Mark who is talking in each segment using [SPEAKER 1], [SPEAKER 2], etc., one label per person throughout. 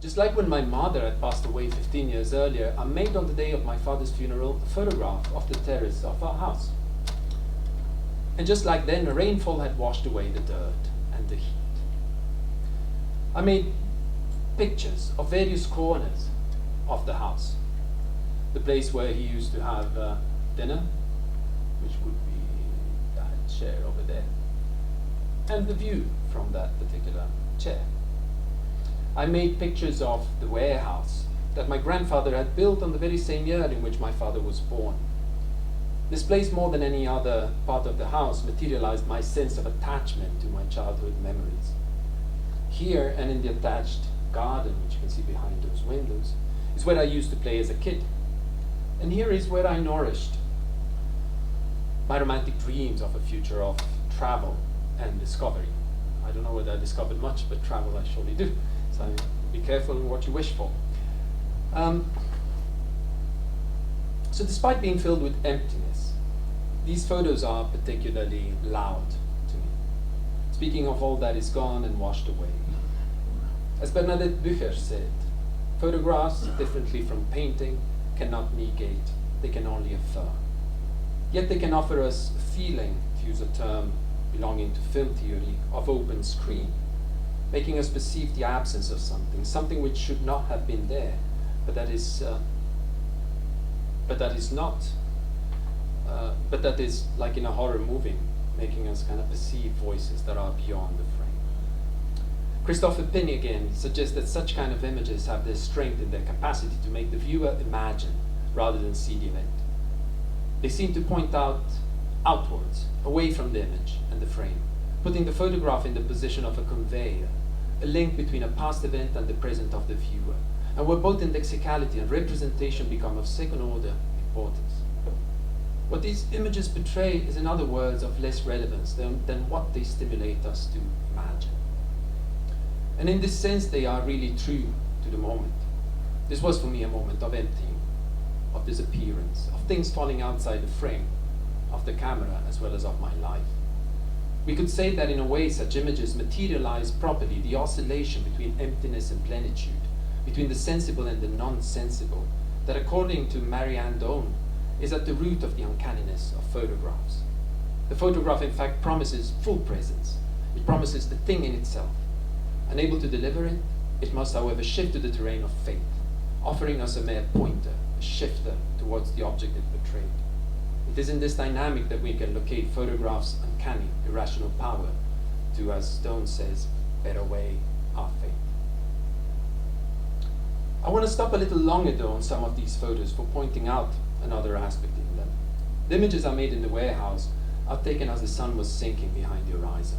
[SPEAKER 1] Just like when my mother had passed away 15 years earlier, I made on the day of my father's funeral a photograph of the terrace of our house. And just like then, a rainfall had washed away the dirt and the heat. I made pictures of various corners of the house. The place where he used to have dinner, which would be that chair over there, and the view from that particular chair. I made pictures of the warehouse that my grandfather had built on the very same year in which my father was born. This place, more than any other part of the house, materialized my sense of attachment to my childhood memories. Here, and in the attached garden, which you can see behind those windows, is where I used to play as a kid. And here is where I nourished my romantic dreams of a future of travel and discovery. I don't know whether I discovered much, but travel I surely do. So be careful in what you wish for. So despite being filled with emptiness, these photos are particularly loud to me, speaking of all that is gone and washed away. As Bernadette Bücher said, photographs, differently from painting, cannot negate, they can only affirm. Yet they can offer us a feeling, to use a term belonging to film theory, of open screen, making us perceive the absence of something which should not have been there, but that is like in a horror movie, making us kind of perceive voices that are beyond the frame. Christopher Penny again suggests that such kind of images have their strength in their capacity to make the viewer imagine rather than see the event. They seem to point outwards, away from the image and the frame, putting the photograph in the position of a conveyor, a link between a past event and the present of the viewer, and where both indexicality and representation become of second-order importance. What these images portray is, in other words, of less relevance than what they stimulate us to imagine. And in this sense, they are really true to the moment. This was for me a moment of emptying, of disappearance, of things falling outside the frame, of the camera as well as of my life. We could say that in a way such images materialize properly the oscillation between emptiness and plenitude, between the sensible and the non-sensible, that according to Marianne Doane is at the root of the uncanniness of photographs. The photograph in fact promises full presence. It promises the thing in itself. Unable to deliver it, it must however shift to the terrain of faith, offering us a mere pointer, a shifter towards the object it portrayed. It is in this dynamic that we can locate photographs' uncanny, irrational power to, as Doane says, better weigh our faith. I want to stop a little longer though on some of these photos for pointing out another aspect in them. The images I made in the warehouse are taken as the sun was sinking behind the horizon.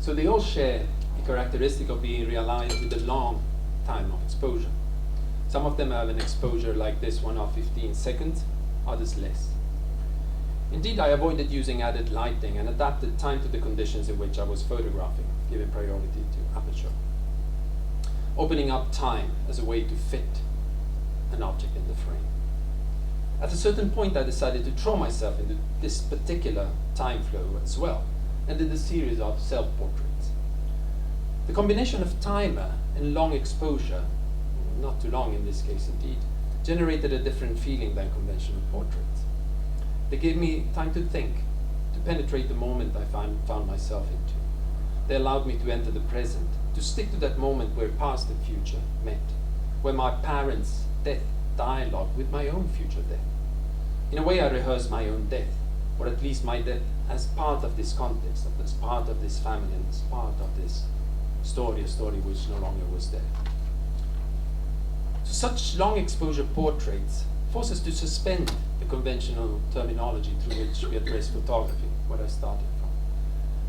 [SPEAKER 1] So they all share the characteristic of being realized with a long time of exposure. Some of them have an exposure like this one of 15 seconds, others less. Indeed, I avoided using added lighting and adapted time to the conditions in which I was photographing, giving priority to aperture. Opening up time as a way to fit an object in the frame. At a certain point, I decided to throw myself into this particular time flow as well, and did a series of self-portraits. The combination of timer and long exposure, not too long in this case indeed, generated a different feeling than conventional portraits. They gave me time to think, to penetrate the moment I found myself into. They allowed me to enter the present, to stick to that moment where past and future met, where my parents' death dialogued with my own future death. In a way, I rehearsed my own death, or at least my death as part of this context, as part of this family, and as part of this story, a story which no longer was there. So such long exposure portraits force us to suspend the conventional terminology through which we address photography, where I started from.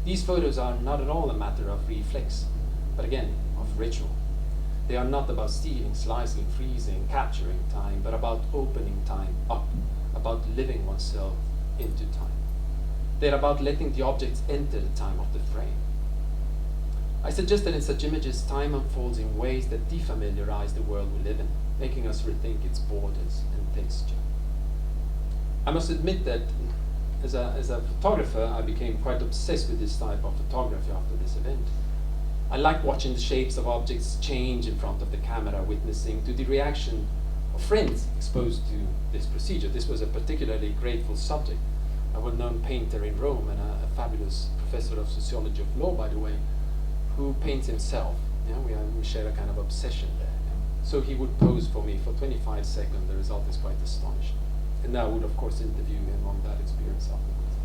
[SPEAKER 1] These photos are not at all a matter of reflex, but again, of ritual. They are not about stealing, slicing, freezing, capturing time, but about opening time up, about living oneself into time. They're about letting the objects enter the time of the frame. I suggest that in such images, time unfolds in ways that defamiliarize the world we live in, making us rethink its borders and texture. I must admit that as a photographer, I became quite obsessed with this type of photography after this event. I liked watching the shapes of objects change in front of the camera, witnessing to the reaction of friends exposed to this procedure. This was a particularly grateful subject, a well-known painter in Rome and a fabulous professor of sociology of law, by the way, who paints himself. We share a kind of obsession there. So he would pose for me for 25 seconds. The result is quite astonishing. And I would, of course, interview him on that experience afterwards.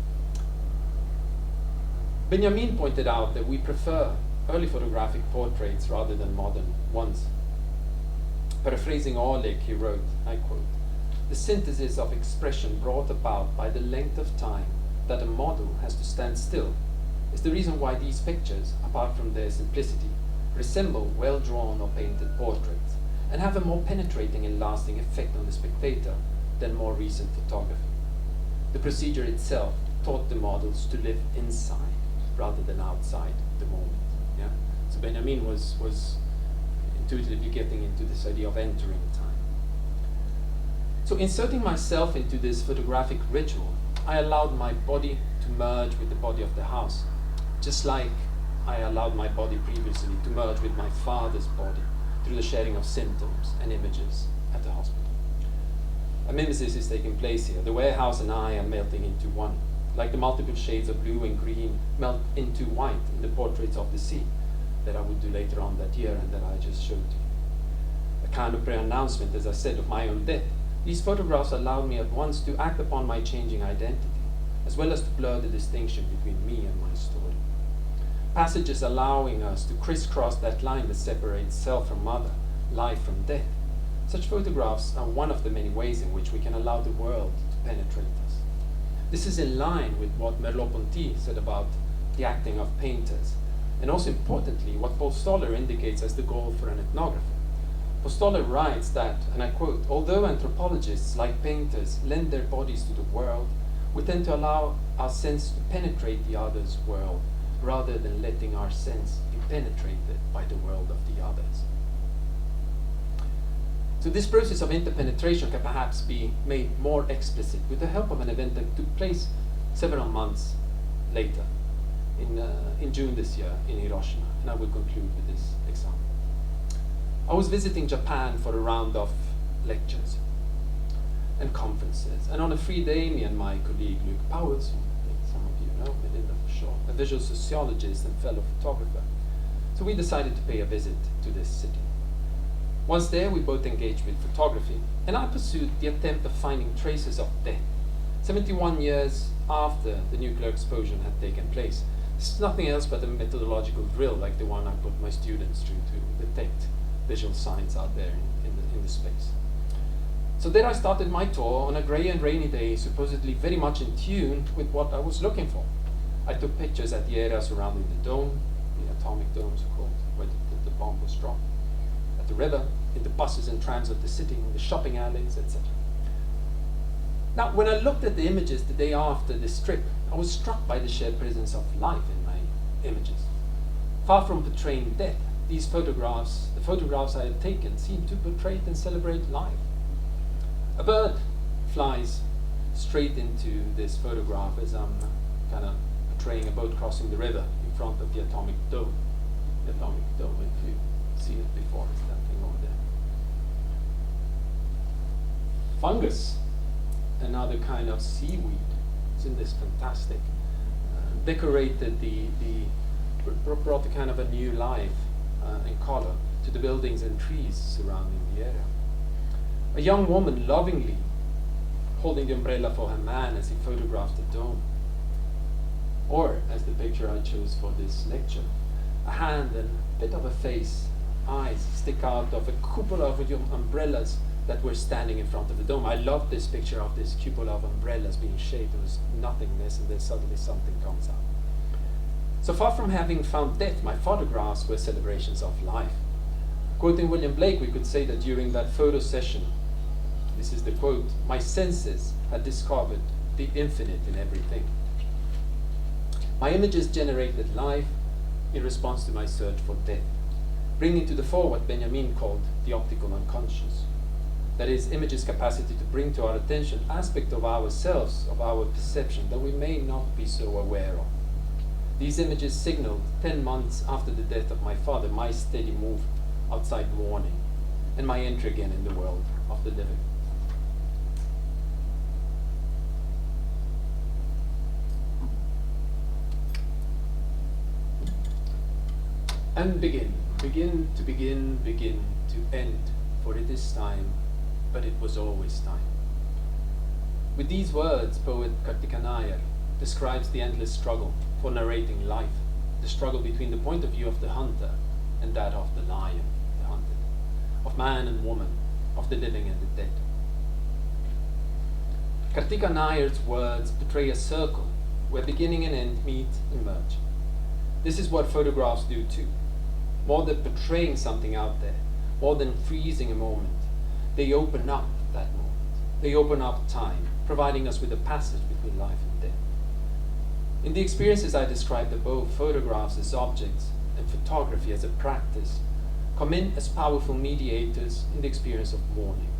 [SPEAKER 1] Benjamin pointed out that we prefer early photographic portraits rather than modern ones. Paraphrasing Orlik, he wrote, I quote, "The synthesis of expression brought about by the length of time that a model has to stand still is the reason why these pictures, apart from their simplicity, resemble well-drawn or painted portraits, and have a more penetrating and lasting effect on the spectator than more recent photography. The procedure itself taught the models to live inside rather than outside the moment." Yeah? So Benjamin was intuitively getting into this idea of entering time. So inserting myself into this photographic ritual, I allowed my body to merge with the body of the house, just like I allowed my body previously to merge with my father's body through the sharing of symptoms and images at the hospital. A mimesis is taking place here. The warehouse and I are melting into one, like the multiple shades of blue and green melt into white in the portraits of the sea that I would do later on that year and that I just showed to you. A kind of pre-announcement, as I said, of my own death. These photographs allowed me at once to act upon my changing identity, as well as to blur the distinction between me and my story. Passages allowing us to crisscross that line that separates self from mother, life from death. Such photographs are one of the many ways in which we can allow the world to penetrate us. This is in line with what Merleau-Ponty said about the acting of painters, and also importantly, what Paul Stoller indicates as the goal for an ethnographer. Paul Stoller writes that, and I quote, "Although anthropologists, like painters, lend their bodies to the world, we tend to allow our sense to penetrate the other's world, rather than letting our sense be penetrated by the world of the others." So this process of interpenetration can perhaps be made more explicit with the help of an event that took place several months later, in June this year in Hiroshima, and I will conclude with this example. I was visiting Japan for a round of lectures and conferences, and on a free day, me and my colleague Luc Powers, who I think some of you know, Melinda for sure, a visual sociologist and fellow photographer, so we decided to pay a visit to this city. Once there, we both engaged with photography, and I pursued the attempt of finding traces of death, 71 years after the nuclear explosion had taken place. This is nothing else but a methodological drill like the one I put my students through to detect visual signs out there in the space. So there I started my tour on a grey and rainy day, supposedly very much in tune with what I was looking for. I took pictures at the area surrounding the dome, the atomic dome so-called, where the bomb was dropped, at the river, in the buses and trams of the city, in the shopping alleys, etc. Now, when I looked at the images the day after this trip, I was struck by the sheer presence of life in my images. Far from portraying death, these photographs, the photographs I had taken, seemed to portray and celebrate life. A bird flies straight into this photograph as I'm kind of portraying a boat crossing the river in front of the atomic dome. The atomic dome, if you've seen it before, is that thing over there. Fungus, another kind of seaweed, isn't this fantastic? Decorated brought a kind of a new life and color to the buildings and trees surrounding the area. A young woman lovingly holding the umbrella for her man as he photographed the dome. Or, as the picture I chose for this lecture, a hand and a bit of a face, eyes stick out of a cupola of umbrellas that were standing in front of the dome. I love this picture of this cupola of umbrellas being shaped. There was nothingness, and then suddenly something comes out. So far from having found death, my photographs were celebrations of life. Quoting William Blake, we could say that during that photo session, this is the quote, "My senses had discovered the infinite in everything." My images generated life in response to my search for death, bringing to the fore what Benjamin called the optical unconscious. That is, image's capacity to bring to our attention aspects of ourselves, of our perception, that we may not be so aware of. These images signaled, 10 months after the death of my father, my steady move outside mourning, and my entry again in the world of the living. And begin to end, for it is time, but it was always time. With these words, poet Kartika Nair describes the endless struggle for narrating life, the struggle between the point of view of the hunter and that of the lion, the hunted, of man and woman, of the living and the dead. Kartika Nair's words portray a circle where beginning and end meet and merge. This is what photographs do too. More than portraying something out there, more than freezing a moment, they open up that moment. They open up time, providing us with a passage between life and death. In the experiences I described above, photographs as objects and photography as a practice come in as powerful mediators in the experience of mourning.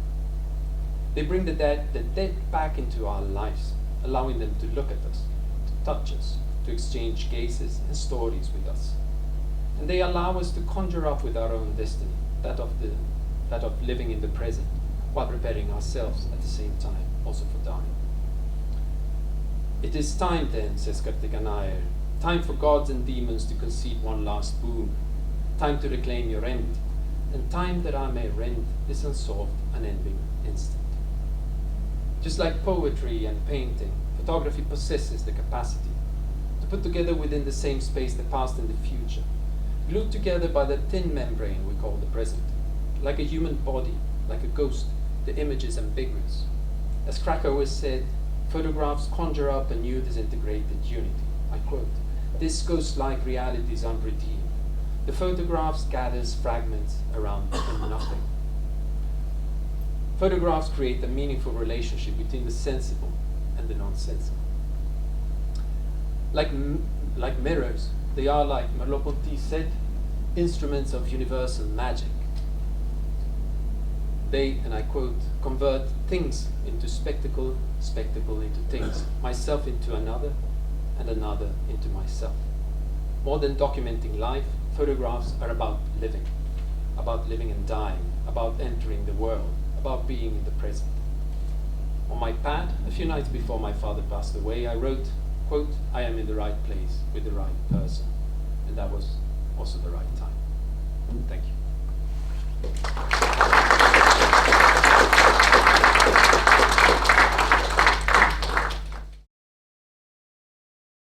[SPEAKER 1] They bring the dead back into our lives, allowing them to look at us, to touch us, to exchange gazes and stories with us. And they allow us to conjure up with our own destiny, that of living in the present, while preparing ourselves at the same time also for dying. It is time then, says Kartika Nair, time for gods and demons to concede one last boon, time to reclaim your end, and time that I may rend this unsolved, unending instant. Just like poetry and painting, photography possesses the capacity to put together within the same space the past and the future, glued together by the thin membrane we call the present. Like a human body, like a ghost, the image is ambiguous. As Krakauer said, photographs conjure up a new disintegrated unity. I quote, "This ghost-like reality is unredeemed. The photographs gathers fragments around nothing." Photographs create a meaningful relationship between the sensible and the non-sensible. Like mirrors, they are, like Merleau-Ponty said, instruments of universal magic. They, and I quote, convert things into spectacle, spectacle into things, myself into another, and another into myself. More than documenting life, photographs are about living and dying, about entering the world, about being in the present. On my pad, a few nights before my father passed away, I wrote, quote, "I am in the right place with the right person." And that was also the right time. Thank you.